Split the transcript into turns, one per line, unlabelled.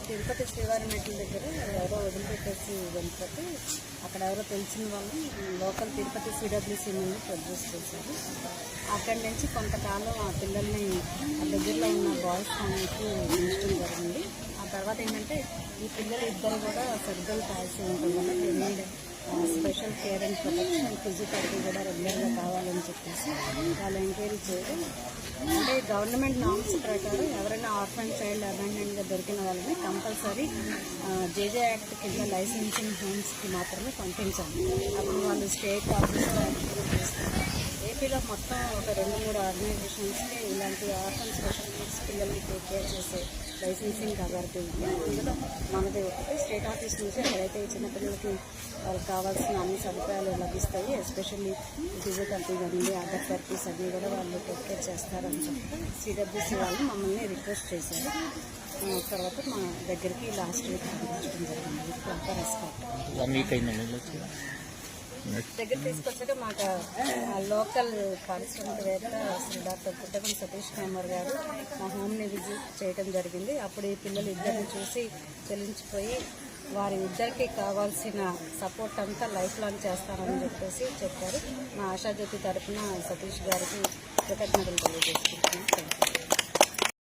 తిరుపతి శ్రీవారి మెట్ల దగ్గర ఎవరో వదిలిపెట్టేసి వెళ్ళిపోతే అక్కడ ఎవరో తెలిసిన వాళ్ళు లోకల్ తిరుపతి సిడబ్ల్యూసీ నుండి ప్రొడ్యూస్ చేశారు. అక్కడి నుంచి కొంతకాలం ఆ పిల్లల్ని ఆ దగ్గరలో ఉన్న బాయ్స్ హామ్కి ఉంచడం జరిగింది. ఆ తర్వాత ఏంటంటే ఈ పిల్లలు ఇద్దరు కూడా సెర్బ్రల్ పాలసీ ఉంటుంది వల్ల they need special care and protection and physiotherapy కూడా రెగ్యులర్గా కావాలని చెప్పేసి వాళ్ళు ఎంక్వైరీ చేయడం. అంటే గవర్నమెంట్ నామ్స్ ప్రకారం ఎవరైనా ఆర్ఫన్ చైల్డ్ అబాండన్గా దొరికిన వాళ్ళని కంపల్సరీ జేజే యాక్ట్ కింద లైసెన్సింగ్ హోమ్స్కి మాత్రమే పంపించాలి. అప్పుడు వాళ్ళు స్టేట్ ఆఫీస్లో యాక్టివేట్ చేస్తారు. ఏపీలో మొత్తం ఒక 2-3 ఆర్గనైజేషన్స్కి ఇలాంటి ఆర్ఫన్ స్పెషల్ నీడ్స్ పిల్లల్ని టేక్ కేర్ చేసే లైసెన్సింగ్ అథారిటీ ఉంది. అందులో మనది ఒకటి స్టేట్ ఆఫీస్ నుంచి ఎక్కడైతే చిన్నపిల్లలకి వాళ్ళకి కావాల్సిన అన్ని సదుపాయాలు లభిస్తాయి. ఎస్పెషల్లీ ఫిజియోథెరపీ కానీ అదర్ థెరపీస్ అన్నీ కూడా వాళ్ళు టేక్ కేర్ చేస్తారని చెప్పి సిడబ్ల్యూసీ వాళ్ళు మమ్మల్ని రిక్వెస్ట్ చేశారు. తర్వాత మా దగ్గరికి లాస్ట్ వీక్ పంపించడం జరిగింది. ప్రాపర్ రెస్పాండ్ దగ్గర తీసుకొచ్చాక మాకు లోకల్ పారిశ్రామికవేత్త శ్రీ డాక్టర్ పుట్టగం సతీష్ కుమార్ గారు మా హోమ్ని విజిట్ చేయడం జరిగింది. అప్పుడు ఈ పిల్లలు ఇద్దరిని చూసి చెల్లించిపోయి వారి ఇద్దరికి కావాల్సిన సపోర్ట్ అంతా లైఫ్ లాంగ్ చేస్తారని చెప్పేసి చెప్పారు. మా ఆశాజ్యోతి తరఫున సతీష్ గారికి కృతజ్ఞతలు తెలియజేసుకుంటున్నాం.